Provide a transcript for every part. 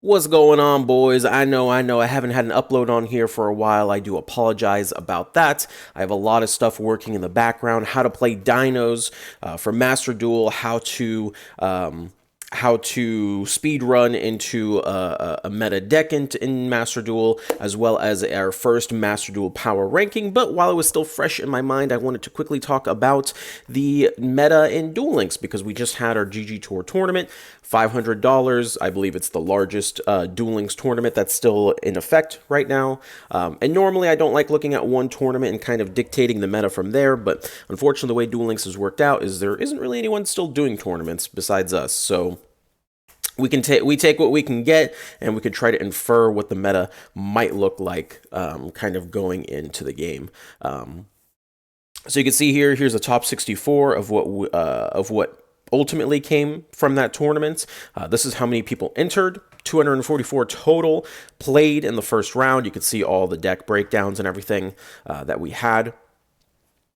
What's going on, boys? I know, I haven't had an upload on here for a while. I do apologize about that. I have a lot of stuff working in the background, how to play dinos for Master Duel, how to speed run into a meta deck in Master Duel, as well as our first Master Duel power ranking. But while it was still fresh in my mind, I wanted to quickly talk about the meta in Duel Links because we just had our GGTour tournament. $500. I believe it's the largest Duel Links tournament that's still in effect right now. And normally I don't like looking at one tournament and kind of dictating the meta from there, but unfortunately the way Duel Links has worked out is there isn't really anyone still doing tournaments besides us. So we take what we can get, and we can try to infer what the meta might look like, kind of going into the game. So you can see here's a top 64 of what ultimately came from that tournament. This is how many people entered. 244 total played in the first round. You can see all the deck breakdowns and everything that we had.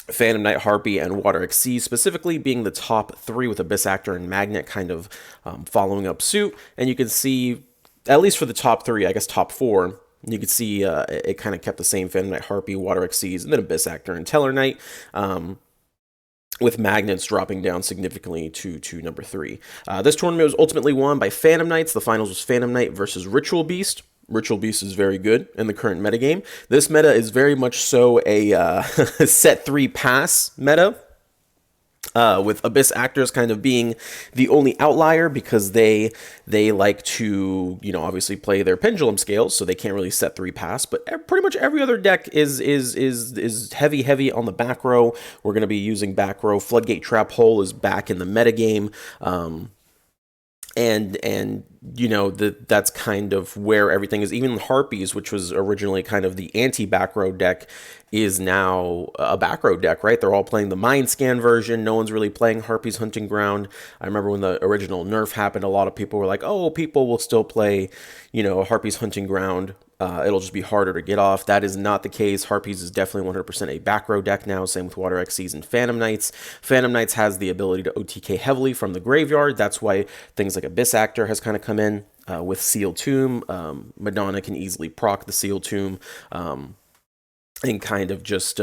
Phantom Knight, Harpy, and WaterXcs specifically being the top three, with Abyss Actor and Magnet kind of following up suit. And you can see, at least for the top three, I guess top four, you can see it kind of kept the same: Phantom Knight, Harpy, WaterXcs, and then Abyss Actor and Teller Knight. With Magnets dropping down significantly to number three. This tournament was ultimately won by Phantom Knights. The finals was Phantom Knight versus Ritual Beast. Ritual Beast is very good in the current metagame. This meta is very much so a set 3 pass meta. With Abyss Actors kind of being the only outlier because they like to, obviously play their pendulum scales, so they can't really set 3 pass. But pretty much every other deck is heavy on the back row. We're going to be using back row. Floodgate Trap Hole is back in the metagame. And that's kind of where everything is. Even Harpies, which was originally kind of the anti-back row deck, is now a back row deck, right? They're all playing the Mind Scan version. No one's really playing Harpies Hunting Ground. I remember when the original nerf happened, a lot of people were like, oh, people will still play, Harpies Hunting Ground. It'll just be harder to get off. That is not the case. Harpies is definitely 100% a back row deck now. Same with WaterXcs and Phantom Knights. Phantom Knights has the ability to OTK heavily from the graveyard. That's why things like Abyss Actor has kind of come in with Seal Tomb. Madonna can easily proc the Seal Tomb. And kind of just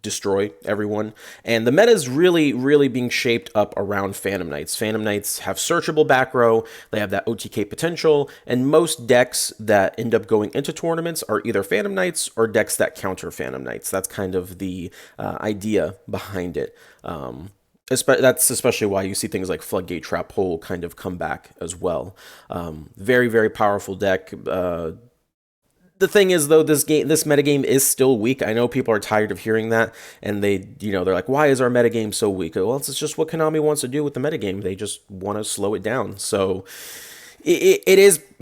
destroy everyone. And the meta is really being shaped up around Phantom Knights. Phantom Knights have searchable back row, they have that OTK potential, and most decks that end up going into tournaments are either Phantom Knights or decks that counter Phantom Knights. That's kind of the idea behind it. That's especially why you see things like Floodgate Trap Hole kind of come back as well. Very powerful deck. The thing is, though, this metagame is still weak. I know people are tired of hearing that, and they're like, why is our metagame so weak? Well, it's just what Konami wants to do with the metagame. They just want to slow it down. So it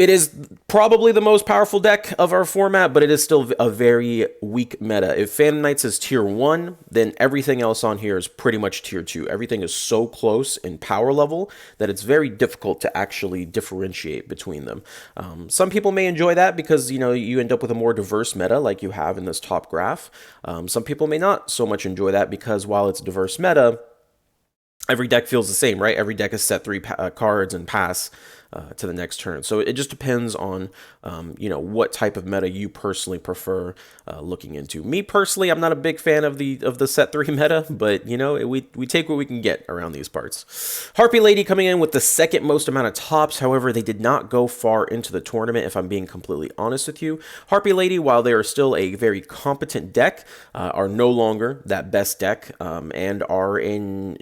is probably the most powerful deck of our format, but it is still a very weak meta. If Phantom Knights is tier 1, then everything else on here is pretty much tier 2. Everything is so close in power level that it's very difficult to actually differentiate between them. Some people may enjoy that because, you end up with a more diverse meta like you have in this top graph. Some people may not so much enjoy that because while it's diverse meta, every deck feels the same, right? Every deck is set 3 cards and pass to the next turn. So it just depends on, what type of meta you personally prefer looking into. Me personally, I'm not a big fan of the set 3 meta, but we take what we can get around these parts. Harpy Lady coming in with the second most amount of tops. However, they did not go far into the tournament, if I'm being completely honest with you. Harpy Lady, while they are still a very competent deck, are no longer that best deck, and are in,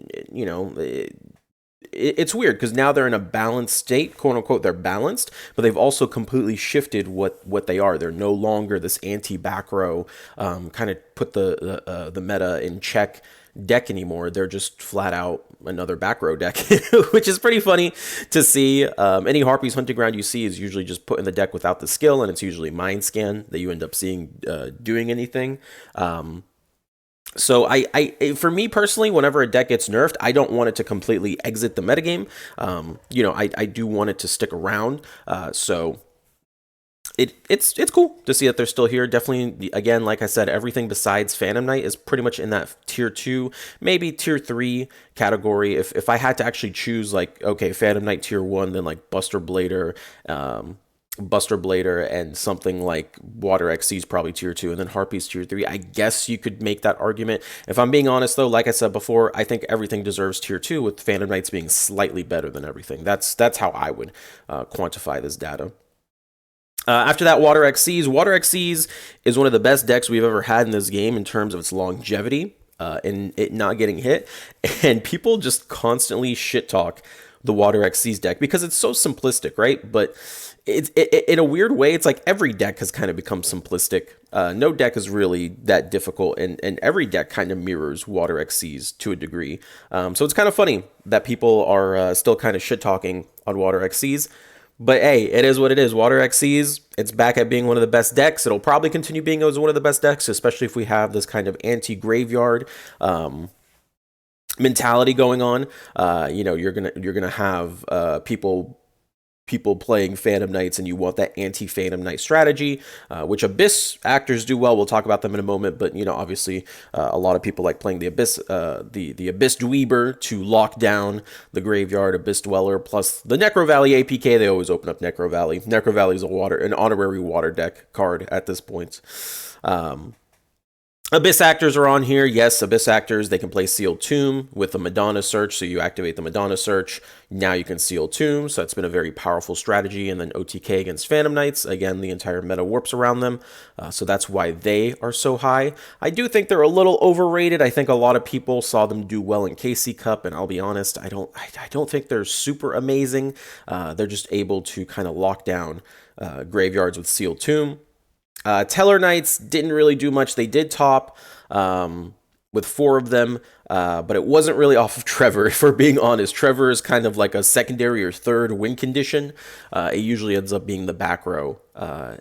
it's weird because now they're in a balanced state, quote unquote. They're balanced, but they've also completely shifted what they are. They're no longer this anti-back row, kind of put the meta in check deck anymore. They're just flat out another back row deck, which is pretty funny to see. Any Harpies Hunting Ground you see is usually just put in the deck without the skill, and it's usually Mind Scan that you end up seeing doing anything. So for me personally, whenever a deck gets nerfed, I don't want it to completely exit the metagame. I do want it to stick around. So It's cool to see that they're still here. Definitely, again, like I said, everything besides Phantom Knight is pretty much in that tier 2, maybe tier 3 category. If I had to actually choose, like, okay, Phantom Knight tier 1, then like Buster Blader and something like WaterXcs is probably tier 2, and then Harpy's tier 3. I guess you could make that argument. If I'm being honest, though, like I said before, I think everything deserves tier 2, with Phantom Knights being slightly better than everything. That's how I would quantify this data. After that, WaterXcs. WaterXcs is one of the best decks we've ever had in this game in terms of its longevity and it not getting hit. And people just constantly shit talk the WaterXcs deck because it's so simplistic, right? But in a weird way, it's like every deck has kind of become simplistic. No deck is really that difficult, and every deck kind of mirrors WaterXcs to a degree. So it's kind of funny that people are still kind of shit talking on WaterXcs. But hey, it is what it is. WaterXcs, it's back at being one of the best decks. It'll probably continue being as one of the best decks, especially if we have this kind of anti-graveyard mentality going on. You're gonna have people playing Phantom Knights, and you want that anti-Phantom Knight strategy, which Abyss actors do well. We'll talk about them in a moment, but obviously, a lot of people like playing the Abyss, the Abyss Dweeber to lock down the graveyard Abyss Dweller, plus the Necro Valley APK. They always open up Necro Valley. Necro Valley is an honorary water deck card at this point. Abyss Actors are on here. Yes, Abyss Actors, they can play Sealed Tomb with the Madonna Search. So you activate the Madonna Search. Now you can Seal Tomb. So that's been a very powerful strategy. And then OTK against Phantom Knights. Again, the entire meta warps around them. So that's why they are so high. I do think they're a little overrated. I think a lot of people saw them do well in KC Cup. And I'll be honest, I don't think they're super amazing. They're just able to kind of lock down graveyards with Sealed Tomb. Teller Knights didn't really do much. They did top with 4 of them, but it wasn't really off of Trevor. If we're being honest, Trevor is kind of like a secondary or third win condition. It usually ends up being the back row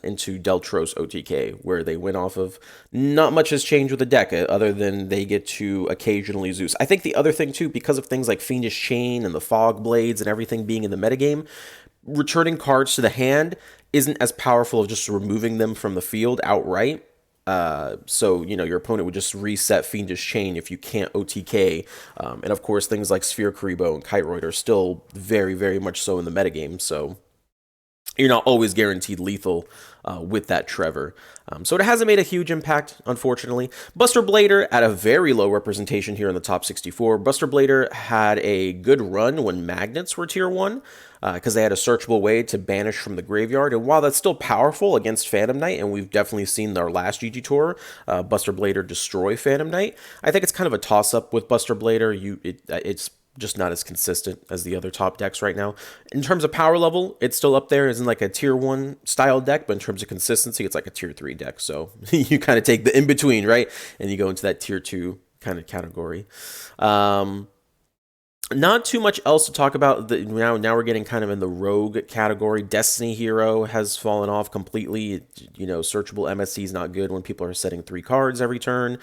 into Deltros OTK, where they win off of. Not much has changed with the deck, other than they get to occasionally Zeus. I think the other thing, too, because of things like Fiendish Chain and the Fog Blades and everything being in the metagame, returning cards to the hand isn't as powerful of just removing them from the field outright. So, your opponent would just reset Fiendish Chain if you can't OTK. And of course, things like Sphere Karibo and Kiteroid are still very, very much so in the metagame. So you're not always guaranteed lethal with that Trevor. So it hasn't made a huge impact, unfortunately. Buster Blader at a very low representation here in the top 64. Buster Blader had a good run when Magnets were tier 1, because they had a searchable way to banish from the graveyard. And while that's still powerful against Phantom Knight, and we've definitely seen our last GGToor, Buster Blader destroy Phantom Knight, I think it's kind of a toss-up with Buster Blader. It's just not as consistent as the other top decks right now. In terms of power level, it's still up there. Isn't like a tier 1 style deck, but in terms of consistency, it's like a tier 3 deck. So you kind of take the in-between, right? And you go into that tier 2 kind of category. Not too much else to talk about. Now we're getting kind of in the rogue category. Destiny Hero has fallen off completely. Searchable MSC is not good when people are setting 3 cards every turn,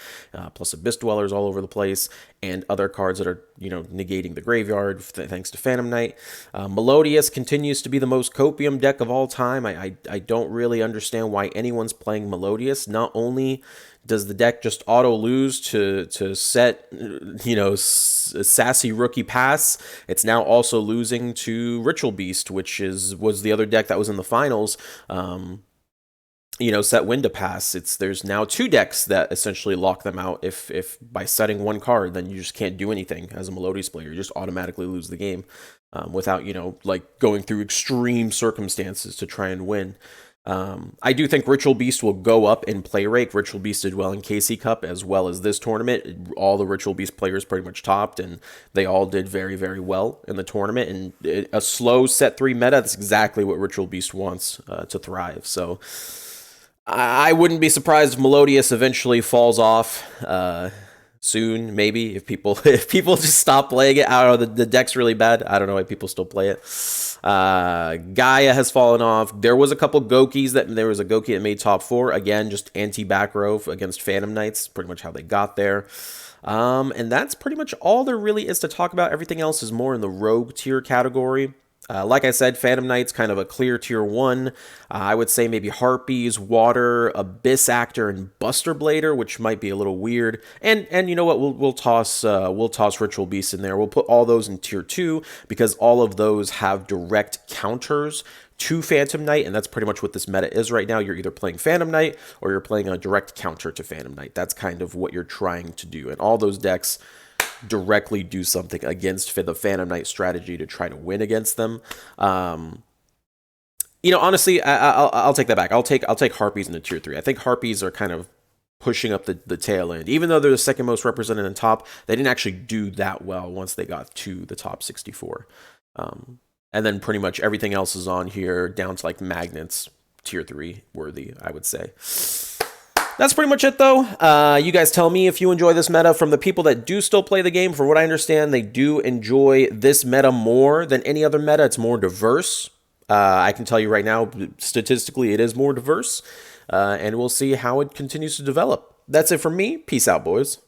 plus Abyss Dwellers all over the place, and other cards that are, negating the graveyard thanks to Phantom Knight. Melodious continues to be the most copium deck of all time. I don't really understand why anyone's playing Melodious. Not only does the deck just auto lose to set, sassy rookie pass, it's now also losing to Ritual Beast, which was the other deck that was in the finals. Set win to pass. There's now 2 decks that essentially lock them out. If by setting 1 card, then you just can't do anything as a Melodious player. You just automatically lose the game without going through extreme circumstances to try and win. I do think Ritual Beast will go up in play rate. Ritual Beast did well in KC Cup as well as this tournament. All the Ritual Beast players pretty much topped, and they all did very, very well in the tournament. And a slow set 3 meta, that's exactly what Ritual Beast wants to thrive. So I wouldn't be surprised if Melodious eventually falls off soon, maybe, if people just stop playing it. I don't know, the deck's really bad. I don't know why people still play it. Gaia has fallen off. There was a couple Gokis there was a Goki that made top 4. Again, just anti-back row against Phantom Knights, pretty much how they got there. And that's pretty much all there really is to talk about. Everything else is more in the rogue tier category. Like I said, Phantom Knight's kind of a clear tier 1. I would say maybe Harpies, Water, Abyss Actor, and Buster Blader, which might be a little weird. And you know what? We'll toss Ritual Beast in there. We'll put all those in tier 2 because all of those have direct counters to Phantom Knight, and that's pretty much what this meta is right now. You're either playing Phantom Knight or you're playing a direct counter to Phantom Knight. That's kind of what you're trying to do. And all those decks directly do something against the Phantom Knight strategy to try to win against them. You know, honestly, I'll take that back. I'll take Harpies in the tier 3. I think Harpies are kind of pushing up the tail end. Even though they're the second most represented in top, they didn't actually do that well once they got to the top 64. And then pretty much everything else is on here down to like Magnets, tier 3 worthy, I would say. That's pretty much it, though. You guys tell me if you enjoy this meta. From the people that do still play the game, from what I understand, they do enjoy this meta more than any other meta. It's more diverse. I can tell you right now, statistically, it is more diverse. And we'll see how it continues to develop. That's it from me. Peace out, boys.